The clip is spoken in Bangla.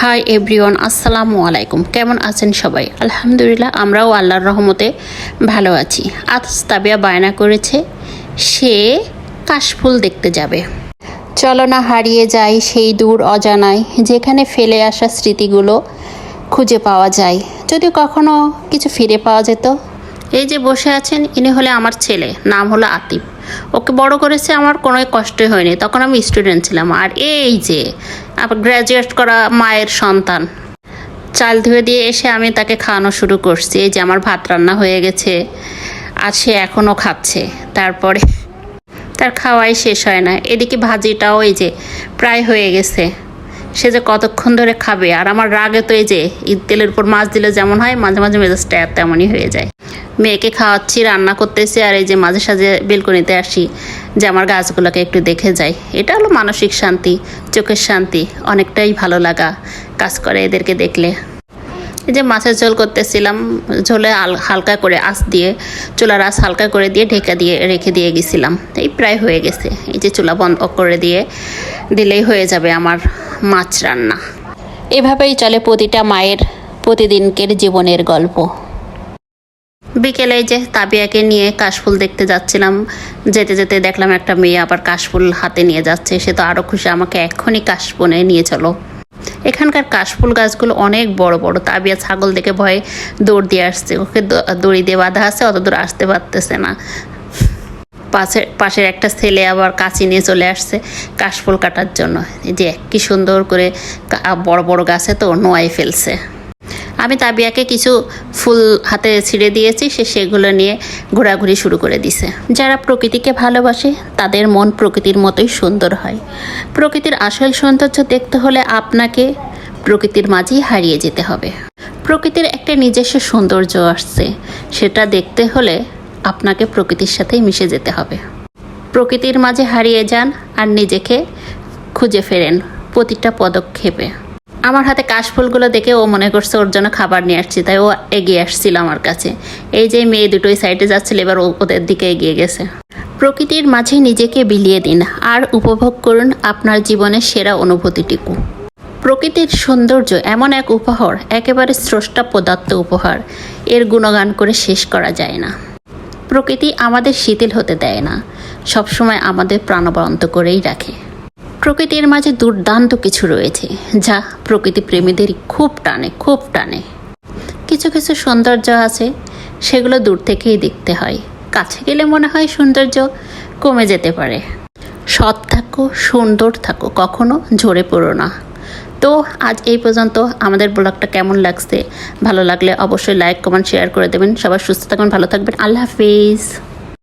হাই এভরিওয়ান, আসসালামু আলাইকুম। কেমন আছেন সবাই? আলহামদুলিল্লাহ, আমরাও আল্লাহর রহমতে ভালো আছি। আজ তাবিয়া বায়না করেছে সে কাশফুল দেখতে যাবে। চলো না হারিয়ে যাই সেই দূর অজানায়, যেখানে ফেলে আসা স্মৃতিগুলো খুঁজে পাওয়া যায়, যদি কখনো কিছু ফিরে পাওয়া যেত। এই যে বসে আছেন, ইনি হলে আমার ছেলে, নাম হলো আতিফ। ওকে বড় করেছে আমার কোনো কষ্টই হয়নি, তখন আমি স্টুডেন্ট ছিলাম। আর এই যে গ্র্যাজুয়েট করা মায়ের সন্তান, চাল ধুয়ে দিয়ে এসে আমি তাকে খাওয়ানো শুরু করছি। এই যে আমার ভাত রান্না হয়ে গেছে, আর সে এখনও খাচ্ছে। তারপরে তার খাওয়াই শেষ হয় না। এদিকে ভাজিটাও এই যে প্রায় হয়ে গেছে, সে যে কতক্ষণ ধরে খাবে। আর আমার রাগে তো এই যে তেলের উপর মাছ দিলে যেমন হয়, মাঝে মাঝে মেজাজটা তেমনই হয়ে যায়। মেয়েকে খাওয়াচ্ছি, রান্না করতেছি, আর এই যে মাঝে সাঝে বেলকনিতে আসি যে আমার গাছগুলোকে একটু দেখে যাই। এটা হলো মানসিক শান্তি, চোখের শান্তি, অনেকটাই ভালো লাগা কাজ করে এদেরকে দেখলে। এই যে মাছের ঝোল করতেছিলাম, ঝোলে হালকা করে আঁচ দিয়ে, চুলার আঁচ হালকা করে দিয়ে ঢেকে দিয়ে রেখে দিয়ে গেছিলাম। এই প্রায় হয়ে গেছে। এই যে চুলা বন্ধ করে দিলেই হয়ে যাবে আমার মাছ রান্না। এভাবেই চলে প্রতিটা মায়ের প্রতিদিনকের জীবনের গল্প। বিকেলে যে তাবিয়াকে নিয়ে কাশফুল দেখতে যাচ্ছিলাম, যেতে যেতে দেখলাম একটা মেয়ে আবার কাশফুল হাতে নিয়ে যাচ্ছে। সে তো আরও খুশি, আমাকে এক্ষুনি কাশবনে নিয়ে চলো। এখানকার কাশফুল গাছগুলো অনেক বড় বড়। তাবিয়া ছাগল দেখে ভয়ে দৌড় দিয়ে আসছে, ওকে দড়ি দিয়ে বাঁধা আছে, অত দূর আসতে পারতেছে না। পাশের একটা ছেলে আবার কাঁচি নিয়ে চলে আসছে কাশফুল কাটার জন্য। যে কি সুন্দর করে বড় বড় গাছে তো নোয়াই ফেলছে। আমি তাবিয়াকে কিছু ফুল হাতে ছিঁড়ে দিয়েছি, সে সেগুলো নিয়ে ঘোরাঘুরি শুরু করে দিছে। যারা প্রকৃতিকে ভালোবাসে তাদের মন প্রকৃতির মতোই সুন্দর হয়। প্রকৃতির আসল সৌন্দর্য দেখতে হলে আপনাকে প্রকৃতির মাঝেই হারিয়ে যেতে হবে। প্রকৃতির একটা নিজস্ব সৌন্দর্য আসছে, সেটা দেখতে হলে আপনাকে প্রকৃতির সাথেই মিশে যেতে হবে। প্রকৃতির মাঝে হারিয়ে যান আর নিজেকে খুঁজে ফেরেন প্রতিটা পদক্ষেপে। আমার হাতে কাশফুলগুলো দেখে ও মনে করছে ওর জন্য খাবার নিয়ে আসছি, তাই ও এগিয়ে আসছিল আমার কাছে। এই যে মেয়ে দুটোই সাইডে যাচ্ছিল, এবার ওদের দিকে এগিয়ে গেছে। প্রকৃতির মাঝে নিজেকে বিলিয়ে দিন আর উপভোগ করুন আপনার জীবনের সেরা অনুভূতিটুকু। প্রকৃতির সৌন্দর্য এমন এক উপহার, একেবারে স্রষ্টা প্রদত্ত উপহার। এর গুণগান করে শেষ করা যায় না। প্রকৃতি আমাদের শিথিল হতে দেয় না, সবসময় আমাদের প্রাণবন্ত করেই রাখে। প্রকৃতির মাঝে দুর্দান্ত কিছু রয়েছে যা প্রকৃতি প্রেমীদের খুব টানে। কিছু কিছু সৌন্দর্য আছে, সেগুলো দূর থেকেই দেখতে হয়, কাছে গেলে মনে হয় সৌন্দর্য কমে যেতে পারে। সৎ থাকো, সুন্দর থাকো, কখনো ঝরে পড়ো না। তো আজ এই পর্যন্ত। আমাদের ব্লগটা কেমন লাগছে? ভালো লাগলে অবশ্যই লাইক, কমেন্ট, শেয়ার করে দেবেন। সবাই সুস্থ থাকবেন, ভালো থাকবেন। আল্লাহ হাফিজ।